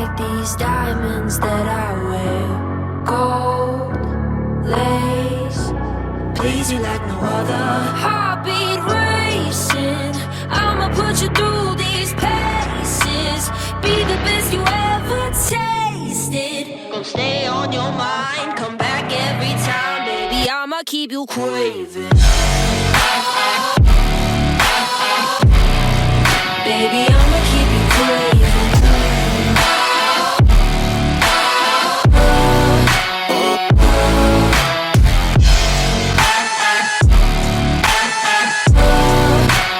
like these diamonds that I wear. Gold lace, please you like no other. Heartbeat racing, I'ma put you through these paces. Be the best you ever tasted. Gonna stay on your mind, come back every time, baby. I'ma keep you craving. Baby, I'ma keep you craving.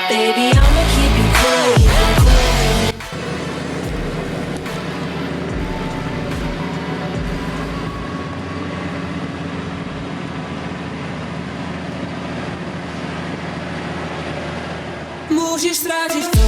Baby, I'ma keep you craving. Musisz stracić